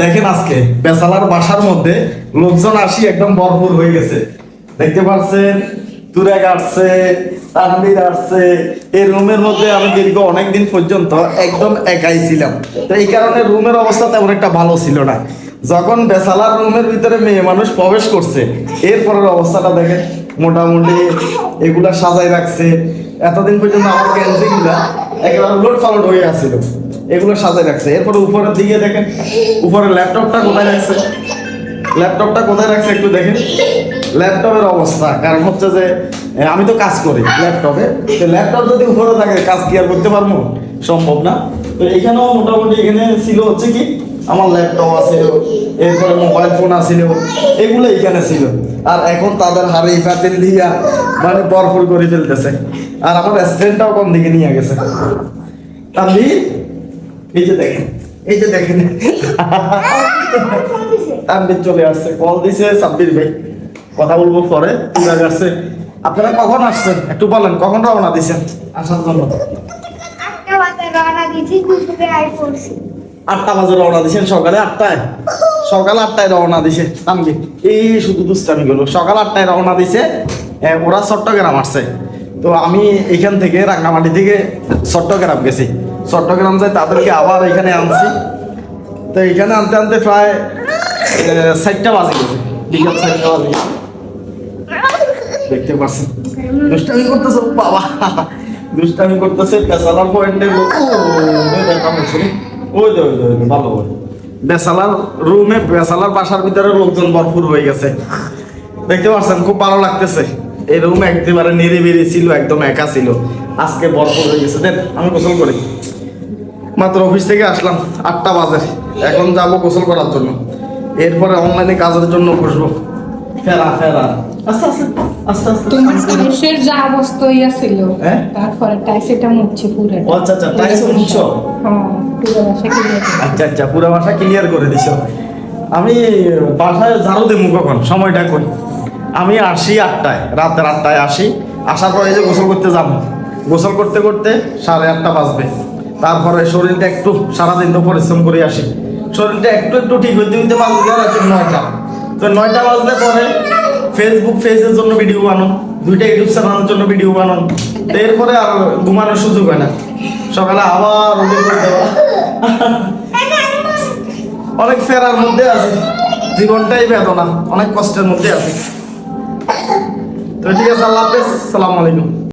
দেখেন আজকে বেসালার বাসার মধ্যে লোকজন আসি একদম ভরপুর হয়ে গেছে। দেখতে পাচ্ছেন তুরাগ আসছে, তানভীর আসছে। এই রুমের মধ্যে আমি দীর্ঘ অনেকদিন পর্যন্ত একদম একাই ছিলাম, তো এই কারণে রুমের অবস্থা তেমন একটা ভালো ছিল না। যখন বেসালার রুমের ভিতরে মেয়ে মানুষ প্রবেশ করছে, এরপরের অবস্থাটা দেখেন। মোটামুটি এগুলা সাজাই রাখছে। এতদিন পর্যন্ত আমার গেঞ্জিগুলা একেবারে লোট ফালোট হয়ে আসছিল, এগুলো সাজাই রাখছে। এরপরে উপরের দিকে দেখেন, উপরে ল্যাপটপটা কোথায় রাখছে, ল্যাপটপটা কোথায় রাখছে একটু দেখেন। ল্যাপটপের অবস্থা, কারণ হচ্ছে যে আমি তো কাজ করি ল্যাপটপে, তো ল্যাপটপ যদি উপরে থাকে কাজ কি আর করতে পারবো? সম্ভব না। তো এখানেও মোটামুটি এখানে ছিল হচ্ছে কি আমার ল্যাপটপ আছিল, এরপরে মোবাইল ফোন আছিল, এগুলো এখানে ছিল। আর এখন তাদের হাড়ি পাতিল দিয়া মানে ভরপুর করে ফেলতেছে। আর আমার স্ট্যান্ডটাও কোন দিকে নিয়ে গেছে। তাহলে এই যে দেখেন, এই যে দেখেন তানভীর চলে আসছে, কল দিছে সাব্বির ভাই, কথা বলবো পরে। তুরাগ আসছে। আপনারা কখন আসছেন একটু বলেন, কখন রওনা দিছেন আসার জন্য? 8টা বাজে রওনা দিছেন, সকালে 8টায়? সকাল 8টায় রওনা দিছে তানভীর। এই শুধু দুষ্টামি গুলো, সকাল 8টায় রওনা দিছে। ওরা চট্টগ্রাম আসছে, তো আমি এখান থেকে রাঙ্গামাটি থেকে চট্টগ্রাম গেছি। চট্টগ্রাম যাই তাদেরকে আবার এখানে আনছি। তো এখানে আনতে আনতে প্রায় 4টা বাজে গেছে, বিকেল 4টা বাজে গেছে। দেখতে পাচ্ছেন দুষ্টামি করতেছে বাবা, দুষ্টামি করতেছে। পেশালার পয়েন্টে দেখা হচ্ছে, ওই যে ওই যে ওই যে ভালো ওই বেসালার রুমে, বেসালার বাসার ভিতরে লোকজন ভরপুর হয়ে গেছে। দেখতে পাচ্ছেন খুব ভালো লাগতেছে। এই রুম একেবারে নিরিবিলি ছিল, একদম একা ছিল। আজকে ভরপুর হয়ে গেছে। দেন আমি গোসল করি, মাত্র অফিস থেকে আসলাম 8টা বাজে। এখন যাব গোসল করার জন্য, এরপরে অনলাইনে কাজের জন্য বসবো। ফেরা ফেরা আস্তে আস্তে আস্তে আস্তে। টাইসের যা অবস্থা ছিল, তারপরে টাইসেটা মুছছে পুরো। আচ্ছা আচ্ছা, টাইস মুছছো? হ্যাঁ, পুরো বাসা ক্লিয়ার। আচ্ছা আচ্ছা, পুরো বাসা ক্লিয়ার করে দিছো। আমি বাসায় ঝাড়ু দেবো কখন, সময়টা কই? আমি আসি 8টায়, রাতের 8টায় আসি। আসার পরে এই যে গোসল করতে যাব, গোসল করতে করতে 8:30 বাজবে। তারপরে শরীরটা একটু, সারাদিন তো পরিশ্রম করে আসি, শরীরটা একটু একটু ঠিক হইতে হইতে বাজবে 9টা। তো 9টা বাজলে পরে ফেসবুক পেজের জন্য ভিডিও বানান, 2টা ইউটিউব চ্যানেলের জন্য ভিডিও বানান। তো এরপরে আর ঘুমানোর সুযোগ হয় না, সকালে আবার উঠে করতে হয়। অনেক ফেরার মধ্যে আছে, জীবনটাই বেদনা, অনেক কষ্টের মধ্যে আছে। তো ঠিক আছে, আল্লাহ হাফেজ, সালাম আলাইকুম।